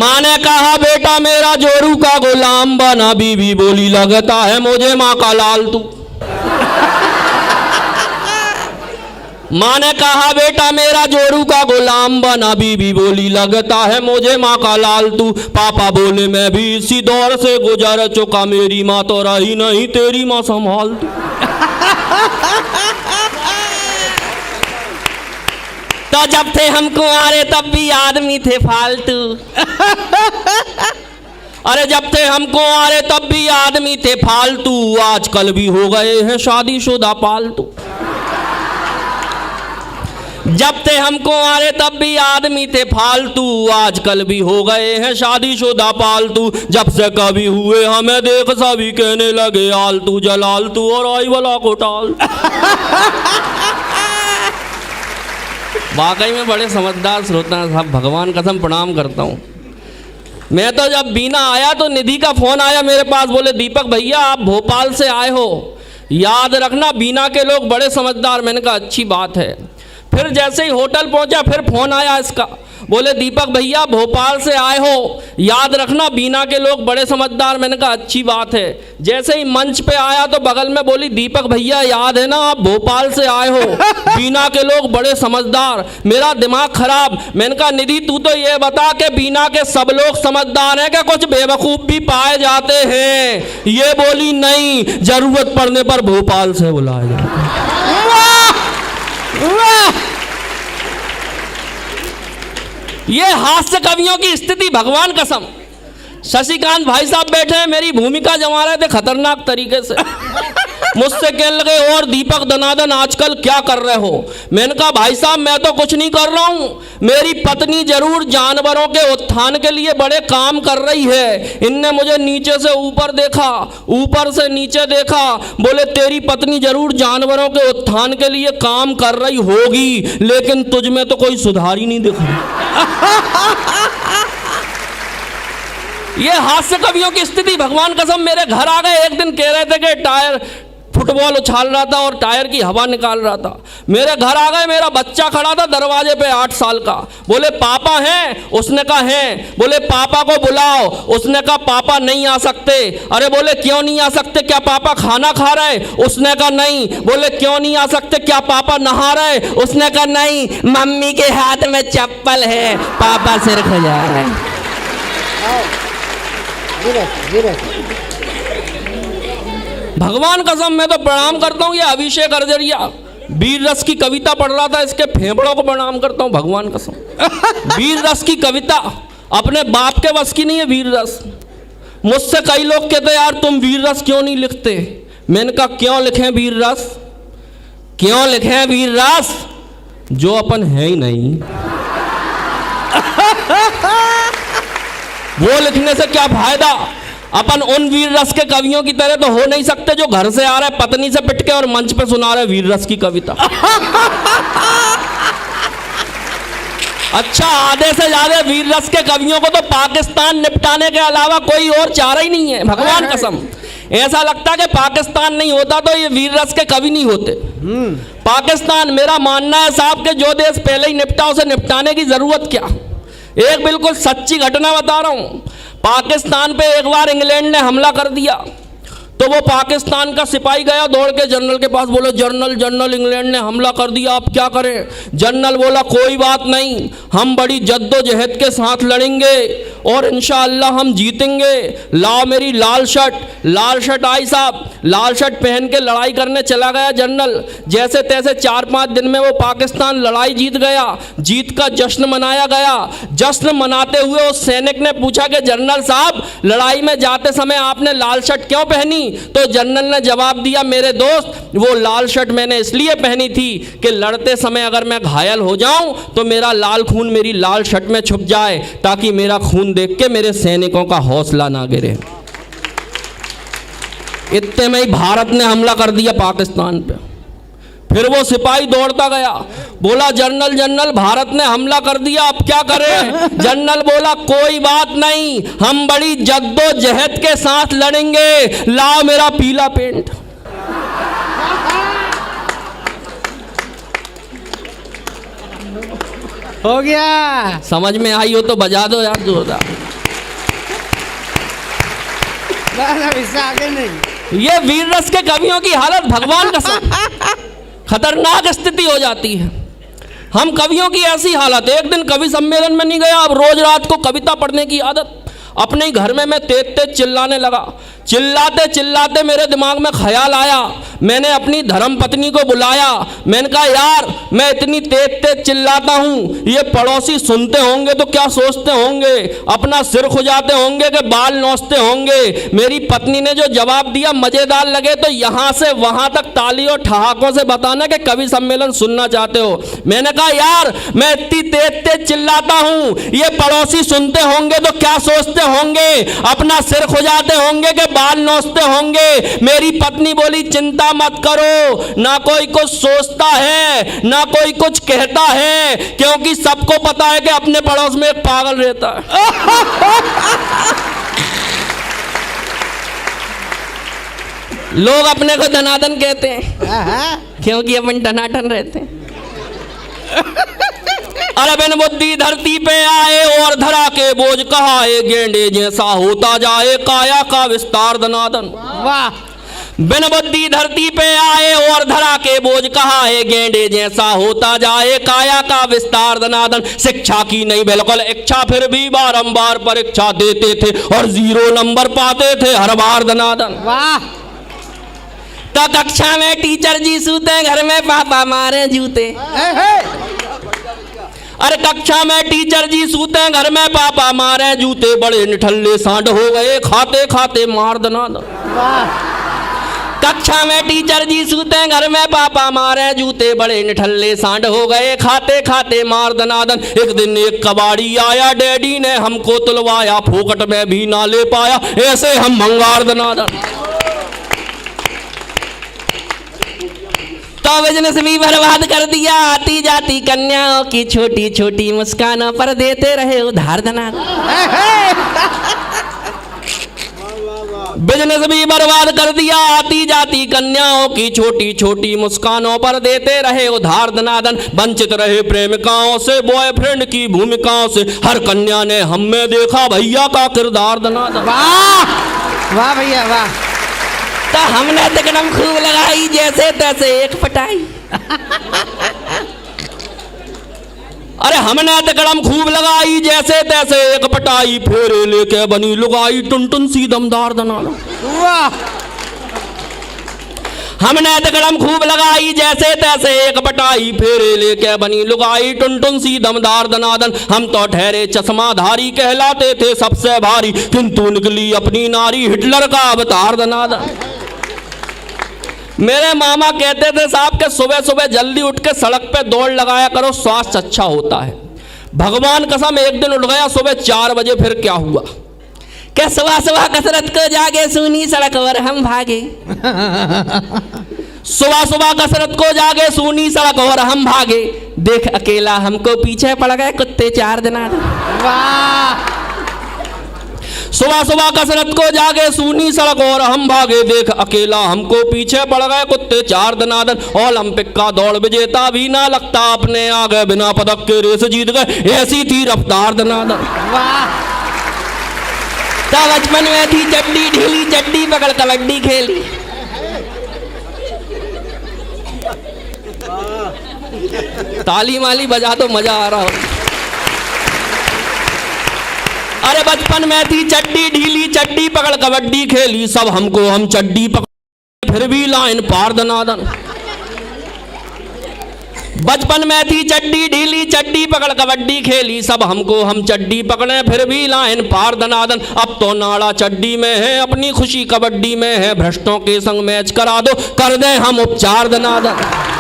माँ ने कहा बेटा मेरा जोरू का गुलाम बना, बीवी बोली लगता है मुझे माँ का लाल तू। माँ ने कहा बेटा मेरा जोरू का गुलाम बना, बीवी बोली लगता है मुझे माँ का लाल तू। पापा बोले मैं भी इसी दौर से गुजर चुका, मेरी माँ तो रही नहीं तेरी माँ संभाल तू। तो जब थे हम कुंवारे तब भी आदमी थे फालतू। अरे जब थे हम कुंवारे तब भी आदमी थे फालतू, आजकल भी हो गए हैं शादीशुदा पालतू। जब थे हम कुंवारे तब भी आदमी थे फालतू, आजकल भी हो गए हैं शादीशुदा पालतू। जब से कभी हुए हमें देख सभी कहने लगे आलतू जलालतू और आई वाला को टाल। वाकई में बड़े समझदार श्रोता हैं साहब, भगवान कसम प्रणाम करता हूँ। मैं तो जब बीना आया तो निधि का फोन आया मेरे पास, बोले दीपक भैया आप भोपाल से आए हो, याद रखना बीना के लोग बड़े समझदार। मैंने कहा अच्छी बात है। फिर जैसे ही होटल पहुंचा फिर फोन आया इसका, बोले दीपक भैया भोपाल से आए हो, याद रखना बीना के लोग बड़े समझदार। मैंने कहा अच्छी बात है। जैसे ही मंच पे आया तो बगल में बोली दीपक भैया याद है ना आप भोपाल से आए हो, बीना के लोग बड़े समझदार। मेरा दिमाग खराब। मैंने कहा निधि तू तो ये बता के बीना के सब लोग समझदार हैं क्या, कुछ बेवकूफ़ भी पाए जाते हैं? ये बोली नहीं, जरूरत पड़ने पर भोपाल से बुलाया जाता है। ये हास्य कवियों की स्थिति, भगवान कसम। शशिकांत भाई साहब बैठे हैं, मेरी भूमिका जमा रहे थे खतरनाक तरीके से। मुझसे कहने लगे और दीपक दनादन आजकल क्या कर रहे हो? मैंने कहा भाई साहब मैं तो कुछ नहीं कर रहा हूँ, मेरी पत्नी जरूर जानवरों के उत्थान के लिए बड़े काम कर रही है। इनने मुझे नीचे से ऊपर देखा, ऊपर से नीचे देखा, बोले तेरी पत्नी जरूर जानवरों के उत्थान के लिए काम कर रही होगी, लेकिन तुझ में तो कोई सुधार ही नहीं दिख रहा। ये हास्य कवियों की स्थिति, भगवान कसम। मेरे घर आ गए एक दिन, कह रहे थे कि टायर फुटबॉल उछाल रहा था और टायर की हवा निकाल रहा था। मेरे घर आ गए, मेरा बच्चा खड़ा था दरवाजे पे 8 साल का। बोले पापा हैं? उसने कहा हैं। बोले पापा को बुलाओ। उसने कहा पापा नहीं आ सकते। अरे बोले क्यों नहीं आ सकते, क्या पापा खाना खा रहे? उसने कहा नहीं। बोले क्यों नहीं आ सकते, क्या पापा नहा रहे? उसने कहा नहीं, मम्मी के हाथ में चप्पल है, पापा सिर खुजा रहे हैं। भगवान कसम मैं तो प्रणाम करता हूँ। ये अभिषेक अर्जरिया वीर रस की कविता पढ़ रहा था, इसके फेफड़ों को प्रणाम करता हूँ भगवान कसम। वीर रस की कविता अपने बाप के बस की नहीं है वीर रस। मुझसे कई लोग कहते यार तुम वीर रस क्यों नहीं लिखते? मैंने कहा क्यों लिखें वीर रस, क्यों लिखें वीर रस जो अपन है ही नहीं। वो लिखने से क्या फायदा? अपन उन वीर रस के कवियों की तरह तो हो नहीं सकते जो घर से आ रहे पत्नी से पिट के और मंच पे सुना रहे वीर रस की कविता। अच्छा आधे से ज्यादा वीर रस के कवियों को तो पाकिस्तान निपटाने के अलावा कोई और चारा ही नहीं है। भगवान कसम ऐसा लगता है कि पाकिस्तान नहीं होता तो ये वीर रस के कवि नहीं होते। पाकिस्तान, मेरा मानना है साहब कि जो देश पहले ही निपटा उसे निपटाने की जरूरत क्या। एक बिल्कुल सच्ची घटना बता रहा हूं। पाकिस्तान पे एक बार इंग्लैंड ने हमला कर दिया तो वो पाकिस्तान का सिपाही गया दौड़ के जनरल के पास, बोले जनरल जनरल इंग्लैंड ने हमला कर दिया, आप क्या करें? जनरल बोला कोई बात नहीं, हम बड़ी जद्दोजहद के साथ लड़ेंगे और इंशाअल्लाह हम जीतेंगे। लाओ मेरी लाल शर्ट। लाल शर्ट आई साहब, लाल शर्ट पहन के लड़ाई करने चला गया जनरल। जैसे तैसे 4-5 दिन में वो पाकिस्तान लड़ाई जीत गया। जीत का जश्न मनाया गया। जश्न मनाते हुए उस सैनिक ने पूछा कि जनरल साहब लड़ाई में जाते समय आपने लाल शर्ट क्यों पहनी? तो जनरल ने जवाब दिया मेरे दोस्त वो लाल शर्ट मैंने इसलिए पहनी थी कि लड़ते समय अगर मैं घायल हो जाऊं तो मेरा लाल खून मेरी लाल शर्ट में छुप जाए ताकि मेरा खून देख के मेरे सैनिकों का हौसला ना गिरे। इतने में ही भारत ने हमला कर दिया पाकिस्तान पे। फिर वो सिपाही दौड़ता गया, बोला जनरल जनरल भारत ने हमला कर दिया, अब क्या करें? जनरल बोला कोई बात नहीं, हम बड़ी जद्दोजहद के साथ लड़ेंगे, लाओ मेरा पीला पेंट। हो गया। समझ में आई हो तो बजा दो यार जोरदार। इससे आगे नहीं। ये वीर रस के कवियों की हालत भगवान कसम खतरनाक स्थिति हो जाती है। हम कवियों की ऐसी हालत, एक दिन कवि सम्मेलन में नहीं गया, अब रोज रात को कविता पढ़ने की आदत। अपने ही घर में मैं तेज तेज चिल्लाने लगा। चिल्लाते चिल्लाते मेरे दिमाग में ख्याल आया, मैंने अपनी धर्म पत्नी को बुलाया। मैंने कहा यार मैं इतनी तेज तेज चिल्लाता हूँ, ये पड़ोसी सुनते होंगे तो क्या सोचते होंगे, अपना सिर खुजाते होंगे कि बाल नोचते होंगे। मेरी पत्नी ने जो जवाब दिया मजेदार लगे तो यहाँ से वहाँ तक ताली और ठहाकों से बताना कि कवि सम्मेलन सुनना चाहते हो। मैंने कहा यार मैं इतनी तेज तेज चिल्लाता हूँ, ये पड़ोसी सुनते होंगे तो क्या सोचते होंगे, अपना सिर खुजाते होंगे कि बाल नोचते होंगे। मेरी पत्नी बोली चिंता मत करो, ना कोई कुछ सोचता है ना कोई कुछ कहता है, क्योंकि सबको पता है कि अपने पड़ोस में एक पागल रहता है। लोग अपने को धनाधन कहते हैं क्योंकि अपन टनाटन रहते हैं। अरे बिन बुद्धि धरती पे आए और धरा के बोझ कहाए, गेंडे जैसा होता जाए काया का विस्तार दनादन। वाह। बिन बुद्धि धरती पे आए और धरा के बोझ कहाए, गेंडे जैसा होता जाए काया का विस्तार दनादन। शिक्षा की नहीं बिल्कुल इच्छा, फिर भी बारंबार परीक्षा देते थे और 0 नंबर पाते थे हर बार दनादन। वाह। तो कक्षा में टीचर जी सूते, घर में पापा मारे जूते। अरे कक्षा में टीचर जी सूते, घर में पापा मारे जूते, बड़े निठल्ले सांड हो गए खाते खाते मार दनादन। कक्षा में टीचर जी सूते, घर में पापा मारे जूते, बड़े निठल्ले सांड हो गए खाते खाते मार दनादन। एक दिन एक कबाड़ी आया, डैडी ने हमको तुलवाया, फोकट में भी ना ले पाया, ऐसे हम भंगार दनादन। तो बिजनेस भी बर्बाद कर दिया, आती जाती कन्याओं की छोटी छोटी मुस्कानों पर देते रहे उधार दनादन। बिजनेस भी बर्बाद कर दिया, आती जाती कन्याओं की छोटी छोटी मुस्कानों पर देते रहे उधार दनादन। वंचित रहे प्रेमिकाओं से, बॉयफ्रेंड की भूमिकाओं से, हर कन्या ने हम में देखा भैया का किरदार दनादन। वाह वाह भैया वाह। तो हमने तिकड़म खूब लगाई जैसे तैसे एक पटाई। अरे हमने तिकड़म खूब लगाई जैसे तैसे एक पटाई, फेरे लेके बनी लुगाई टुनटुन सी दमदार दनादन। वाह। हमने तिकड़म खूब लगाई जैसे तैसे एक पटाई, फेरे लेके बनी लुगाई टुनटुन सी दमदार दनादन। हम तो ठहरे चश्माधारी, कहलाते थे सबसे भारी, किंतु निकली अपनी नारी हिटलर का अवतार दनादन। मेरे मामा कहते थे साहब के सुबह सुबह जल्दी उठ के सड़क पे दौड़ लगाया करो, स्वास्थ्य अच्छा होता है। भगवान कसम एक दिन उठ गया सुबह 4 बजे, फिर क्या हुआ कि सुबह सुबह कसरत को जागे, सूनी सड़क और हम भागे। सुबह सुबह कसरत को जागे, सूनी सड़क और हम भागे, देख अकेला हमको पीछे पड़ गए कुत्ते 4 दनादन। वाह। सुबह सुबह कसरत को जागे, सूनी सड़क और हम भागे, देख अकेला हमको पीछे पड़ गए कुत्ते 4 दनादन। ओलंपिक का दौड़ विजेता भी ना लगता अपने आगे, बिना पदक के रेस जीत गए, ऐसी थी रफ्तार दनादन। वाह। तो बचपन में थी चड्डी ढीली, चड्डी पकड़ कबड्डी खेली। ताली माली बजा तो मजा आ रहा हो। अरे बचपन में थी चड्डी ढीली, चड्डी पकड़ कबड्डी खेली, सब हमको हम चड्डी पकड़ फिर भी लाइन पार दनादन। बचपन में थी चड्डी ढीली, चड्डी पकड़ कबड्डी खेली, सब हमको हम चड्डी पकड़े फिर भी लाइन पार दनादन। अब तो नाड़ा चड्डी में है, अपनी खुशी कबड्डी में है, भ्रष्टों के संग मैच करा दो, कर दे हम उपचार दनादन।